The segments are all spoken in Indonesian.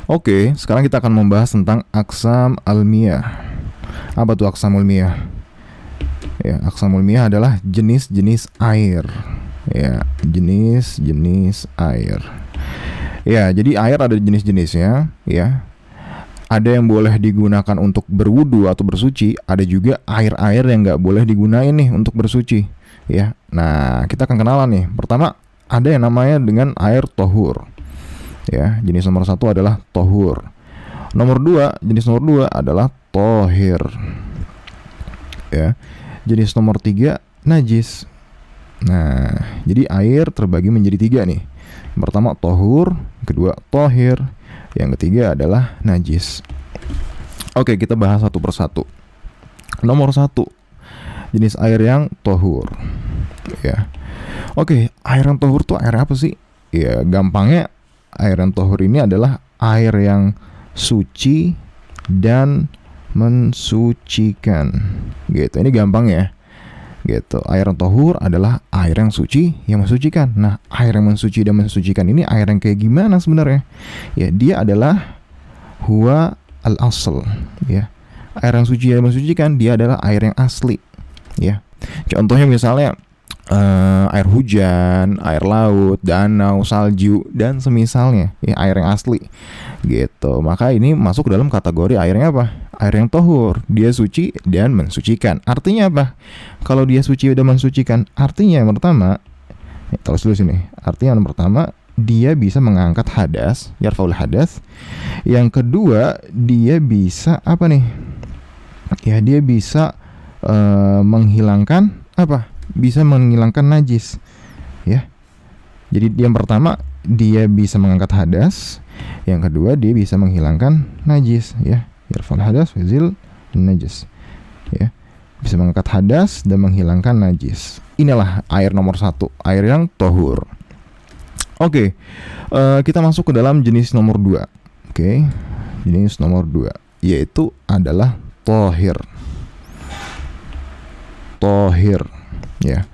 Oke, sekarang kita akan membahas tentang aksam almiyah. Apa tuh aksam almiyah? Ya, aksam almiyah adalah jenis-jenis air. Ya, jenis-jenis air. Ya, jadi air ada jenis-jenisnya, ya. Ada yang boleh digunakan untuk berwudu atau bersuci, ada juga air-air yang nggak boleh digunain nih untuk bersuci, ya. Nah, kita akan kenalan nih. Pertama, ada yang namanya dengan air tohur. Ya, jenis nomor 1 adalah tohur. Jenis nomor 2 adalah tohir. Ya, jenis nomor 3 najis. Nah, jadi air terbagi menjadi 3 nih. Yang pertama tohur, kedua tohir, yang ketiga adalah najis. Oke, kita bahas satu persatu. Nomor 1, jenis air yang tohur. Ya, oke, air yang tohur tuh air apa sih? Ya, gampangnya air yang tohur ini adalah air yang suci dan mensucikan. Gitu, ini gampang ya. Gitu, air yang tohur adalah air yang suci yang mensucikan. Nah, air yang mensuci dan mensucikan ini air yang kayak gimana sebenarnya? Ya, dia adalah huwa al-asl. Ya, air yang suci dan mensucikan dia adalah air yang asli. Ya, contohnya misalnya air hujan, air laut, danau, salju, dan semisalnya, ya, air yang asli gitu. Maka ini masuk dalam kategori airnya apa? Air yang tohur, dia suci dan mensucikan. Artinya apa? Kalau dia suci dan mensucikan, artinya yang pertama, terus dulu sini. Artinya yang pertama, dia bisa mengangkat hadas, yarfaul hadas. Yang kedua, dia bisa apa nih? Ya, dia bisa menghilangkan apa? Bisa menghilangkan najis, ya. Jadi yang pertama dia bisa mengangkat hadas, yang kedua dia bisa menghilangkan najis, ya. Yarfal hadas wazil najis, ya. Bisa mengangkat hadas dan menghilangkan najis. Inilah air nomor 1, air yang tohur. Oke, kita masuk ke dalam jenis nomor 2. Oke, jenis nomor 2 yaitu adalah tohir. Tohir, ya.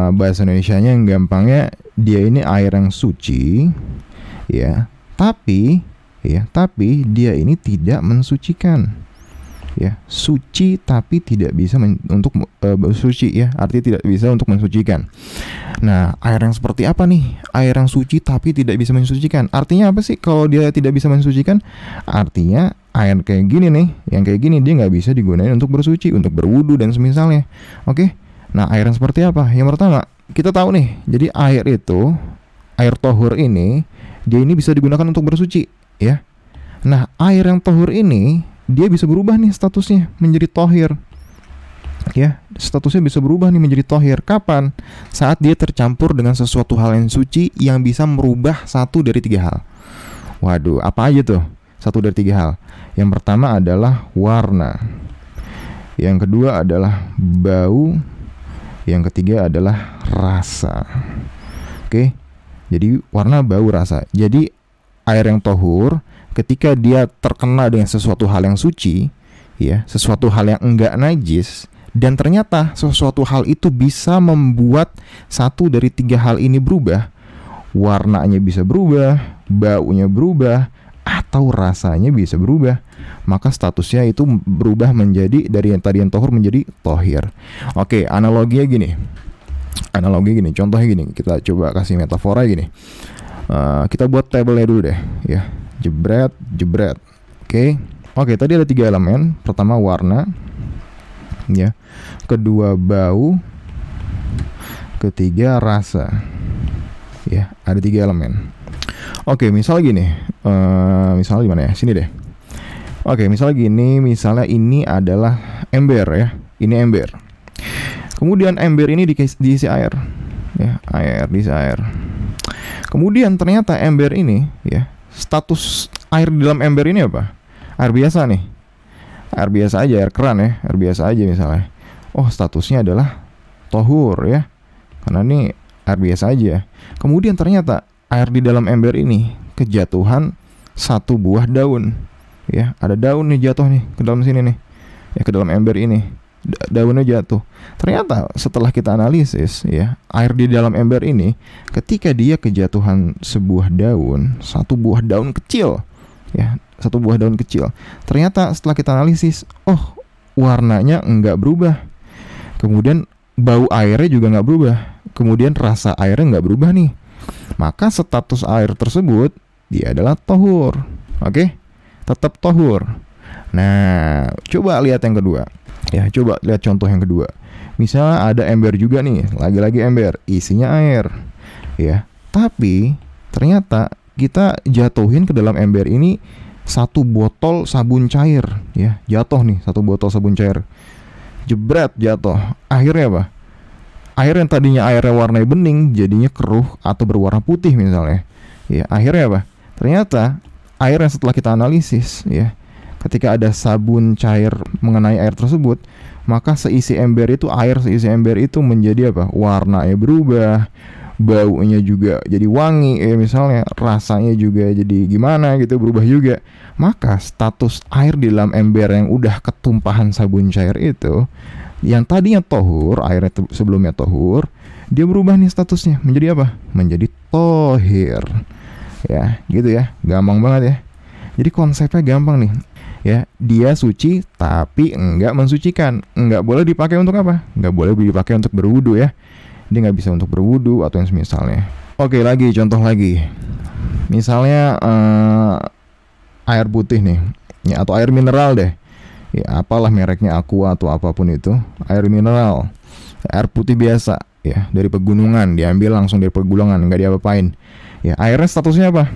Bahasa Indonesianya yang gampangnya dia ini air yang suci, ya, tapi dia ini tidak mensucikan, ya. Suci tapi tidak bisa untuk bersuci, ya, artinya tidak bisa untuk mensucikan. Nah, air yang seperti apa nih? Air yang suci tapi tidak bisa mensucikan. Artinya apa sih kalau dia tidak bisa mensucikan? Artinya air kayak gini nih, yang kayak gini dia nggak bisa digunakan untuk bersuci, untuk berwudu dan semisalnya. Oke. Nah, air yang seperti apa? Yang pertama, kita tahu nih. Jadi air itu, air tohur ini, dia ini bisa digunakan untuk bersuci, ya. Nah, air yang tohur ini dia bisa berubah nih statusnya menjadi tohir. Ya, statusnya bisa berubah nih menjadi tohir. Kapan? Saat dia tercampur dengan sesuatu hal yang suci yang bisa merubah satu dari 3 hal. Waduh, apa aja tuh? 1 dari 3 hal. Yang pertama adalah warna. Yang kedua adalah bau. Yang ketiga adalah rasa. Oke. Jadi warna, bau, rasa. Jadi air yang tohur ketika dia terkena dengan sesuatu hal yang suci, ya, sesuatu hal yang enggak najis, dan ternyata sesuatu hal itu bisa membuat 1 dari 3 hal ini berubah. Warnanya bisa berubah, baunya berubah, atau rasanya bisa berubah. Maka statusnya itu berubah menjadi dari yang tadi yang tohur menjadi tohir. Oke, analoginya gini. Contohnya gini. Kita coba kasih metafora gini. Kita buat tabelnya dulu deh, ya. Jebret. Oke, tadi ada 3 elemen. Pertama warna, ya. Kedua bau, ketiga rasa, ya. Ada 3 elemen. Oke, misal gini. Misalnya gimana ya? Sini deh. Oke, misalnya gini. Misalnya ini adalah ember, ya. Ini ember. Kemudian ember ini diisi air, ya. Diisi air. Kemudian ternyata ember ini, ya, status air di dalam ember ini apa? Air biasa nih. Air biasa aja, air keran, ya. Air biasa aja misalnya. Oh, statusnya adalah tohur, ya. Karena ini air biasa aja. Kemudian ternyata air di dalam ember ini kejatuhan 1 buah daun, ya. Ada daun nih jatuh nih ke dalam sini nih, ya, ke dalam ember ini. daunnya jatuh. Ternyata setelah kita analisis ya, air di dalam ember ini ketika dia kejatuhan sebuah daun, satu buah daun kecil ya, satu buah daun kecil. Ternyata setelah kita analisis, oh warnanya enggak berubah. Kemudian bau airnya juga enggak berubah. Kemudian rasa airnya enggak berubah nih. Maka status air tersebut dia adalah tohur. Oke? Tetap tohur. Nah, coba lihat yang kedua. Ya, coba lihat contoh yang kedua. Misalnya ada ember juga nih, lagi-lagi ember, isinya air. Ya, tapi ternyata kita jatuhin ke dalam ember ini satu botol sabun cair, ya. Jatuh nih satu botol sabun cair. Jebret jatuh. Akhirnya apa? Air yang tadinya airnya warna bening jadinya keruh atau berwarna putih misalnya. Ya, akhirnya apa? Ternyata air yang setelah kita analisis ya, ketika ada sabun cair mengenai air tersebut, maka seisi ember itu menjadi apa? Warnanya berubah, baunya juga jadi wangi, misalnya rasanya juga jadi gimana gitu, berubah juga. Maka status air di dalam ember yang udah ketumpahan sabun cair itu, yang tadinya tohur, airnya sebelumnya tohur, dia berubah nih statusnya menjadi apa? Menjadi tohir. Ya, gitu ya, gampang banget ya. Jadi konsepnya gampang nih. Ya, dia suci tapi enggak mensucikan. Enggak boleh dipakai untuk apa? Enggak boleh dipakai untuk berwudu ya. Dia nggak bisa untuk berwudu atau yang semisalnya. Oke, lagi contoh lagi. Misalnya air putih nih, ya, atau air mineral deh. Ya, apalah mereknya, Aqua atau apapun itu, air mineral. Air putih biasa ya, dari pegunungan, diambil langsung dari pegunungan, nggak diapa-apain. Ya, airnya statusnya apa?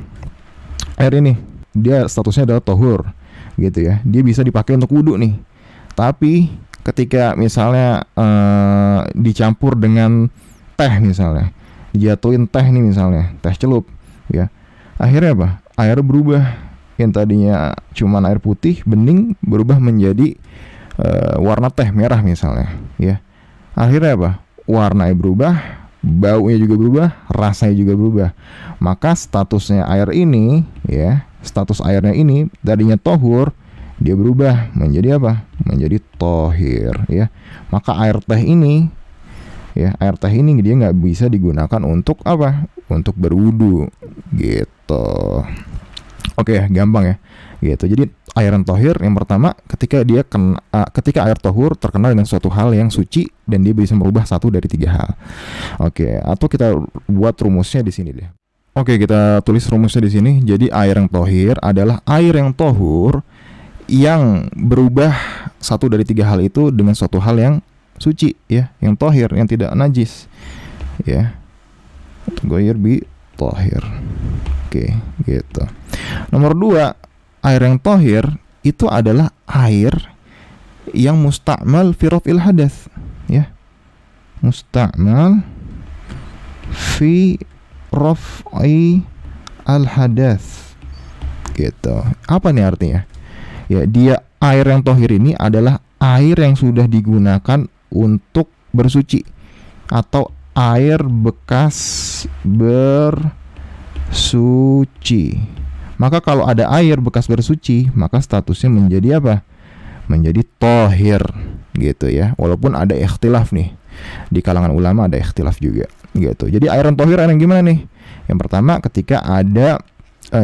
Air ini dia statusnya adalah tohur. Gitu ya, dia bisa dipakai untuk wudhu nih. Tapi ketika misalnya dicampur dengan teh misalnya, dijatuhin teh nih misalnya, teh celup ya, akhirnya apa? Air berubah, yang tadinya cuman air putih bening berubah menjadi warna teh merah misalnya ya. Akhirnya apa? Warnanya berubah, baunya juga berubah, rasanya juga berubah. Maka statusnya air ini ya, status airnya ini tadinya tohur, dia berubah menjadi apa? Menjadi tohir ya. Maka air teh ini ya, air teh ini dia nggak bisa digunakan untuk apa? Untuk berwudu gitu. Oke, gampang ya gitu. Jadi air yang tohir yang pertama ketika ketika air tohur terkenal dengan suatu hal yang suci dan dia bisa merubah satu dari tiga hal. Oke, atau kita buat rumusnya di sini deh. Oke, kita tulis rumusnya di sini. Jadi air yang tohir adalah air yang tohur yang berubah satu dari tiga hal itu dengan suatu hal yang suci ya, yang tohir, yang tidak najis ya. Goyir bi tohir. Oke, gitu. Nomor 2, air yang tohir itu adalah air yang musta'mal fi raf'il hadath ya. Musta'mal fi raf'i al-hadath gitu. Apa nih artinya? Ya, dia air yang tohir ini adalah air yang sudah digunakan untuk bersuci atau air bekas bersuci. Maka kalau ada air bekas bersuci, maka statusnya menjadi apa? Menjadi tohir gitu ya. Walaupun ada ikhtilaf nih, di kalangan ulama ada ikhtilaf juga gitu. Jadi air yang tohir yang gimana nih? Yang pertama ketika ada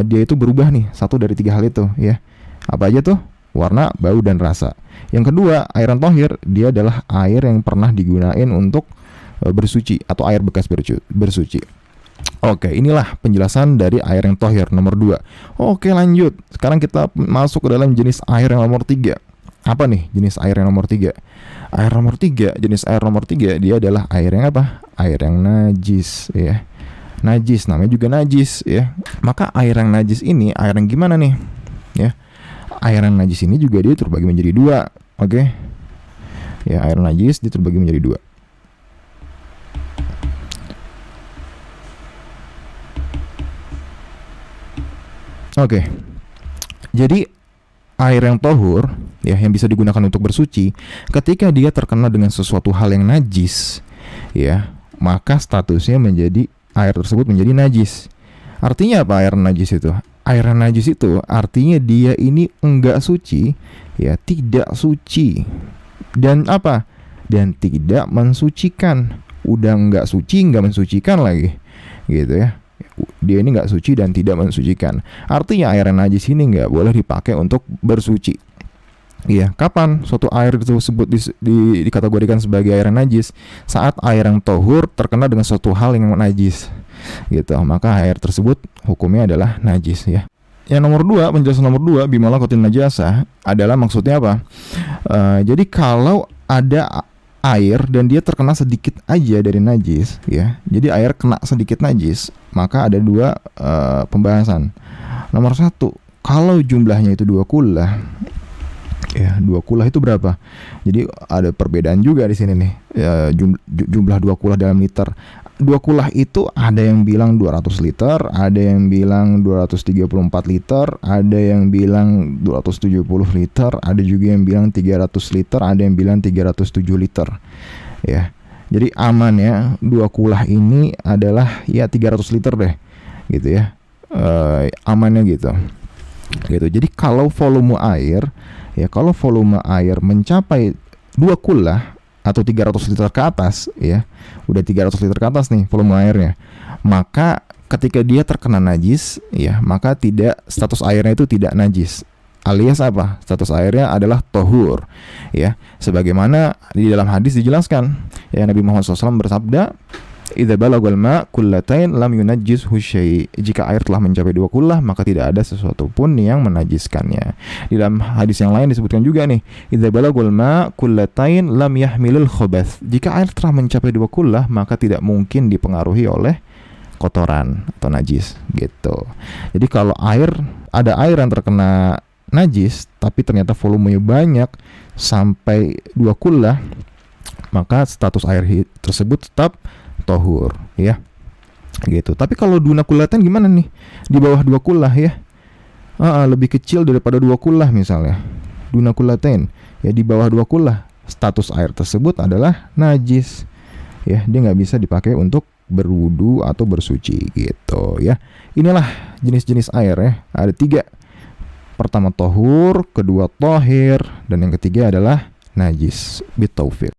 dia itu berubah nih satu dari tiga hal itu ya. Apa aja tuh? Warna, bau, dan rasa. Yang kedua, air yang tohir dia adalah air yang pernah digunain untuk bersuci atau air bekas bersuci. Oke, inilah penjelasan dari air yang tohir nomor 2. Oke, lanjut. Sekarang kita masuk ke dalam jenis air yang nomor 3. Apa nih jenis air yang nomor 3? Jenis air nomor 3 dia adalah air yang apa? Air yang najis ya. Najis, namanya juga najis ya. Maka air yang najis ini air yang gimana nih? Ya. Air yang najis ini juga dia terbagi menjadi 2. Oke. Ya, air najis dia terbagi menjadi 2. Oke. Jadi air yang tohur ya, yang bisa digunakan untuk bersuci, ketika dia terkena dengan sesuatu hal yang najis ya, maka statusnya menjadi air tersebut menjadi najis. Artinya apa air najis itu? Air najis itu artinya dia ini enggak suci ya, tidak suci Dan apa? Dan tidak mensucikan. Udah nggak suci, nggak mensucikan lagi, gitu ya. Dia ini nggak suci dan tidak mensucikan. Artinya air yang najis ini nggak boleh dipakai untuk bersuci. Iya, kapan suatu air tersebut dikategorikan sebagai air yang najis? Saat air yang tohur terkena dengan suatu hal yang najis, gitu. Maka air tersebut hukumnya adalah najis, ya. Yang nomor 2, penjelasan nomor 2, bimalakotin najasah adalah maksudnya apa? Jadi kalau ada air dan dia terkena sedikit aja dari najis, ya. Jadi air kena sedikit najis, maka ada 2 pembahasan. Nomor 1, kalau jumlahnya itu 2 kullah, ya 2 kullah itu berapa? Jadi ada perbedaan juga di sini nih, jumlah 2 kullah dalam liter. 2 kullah itu ada yang bilang 200 liter, ada yang bilang 234 liter, ada yang bilang 270 liter, ada juga yang bilang 300 liter, ada yang bilang 307 liter. Ya. Jadi aman ya, 2 kullah ini adalah ya 300 liter deh. Gitu ya. Amannya gitu. Gitu. Jadi kalau volume air mencapai 2 kullah atau 300 liter ke atas, ya, udah 300 liter ke atas nih volume airnya, maka ketika dia terkena najis, ya, maka status airnya itu tidak najis, alias apa? Status airnya adalah tohur, ya, sebagaimana di dalam hadis dijelaskan, ya, Nabi Muhammad SAW bersabda, idza balagal ma kullatain lam yunajjishu syai'. Jika air telah mencapai 2 kullah, maka tidak ada sesuatu pun yang menajiskannya. Di dalam hadis yang lain disebutkan juga nih, idza balagal ma kullatain lam yahmilul khabath. Jika air telah mencapai 2 kullah, maka tidak mungkin dipengaruhi oleh kotoran atau najis, gitu. Jadi kalau ada air yang terkena najis tapi ternyata volumenya banyak sampai 2 kullah, maka status air tersebut tetap tohur, ya, gitu. Tapi kalau duna kullatan gimana nih? Di bawah 2 kullah, ya, lebih kecil daripada 2 kullah misalnya, duna kullatain, ya, di bawah 2 kullah, status air tersebut adalah najis, ya, dia nggak bisa dipakai untuk berwudu atau bersuci, gitu, ya. Inilah jenis-jenis air, ya, ada 3. Pertama tohur, kedua tohir, dan yang ketiga adalah najis. Bitaufiq.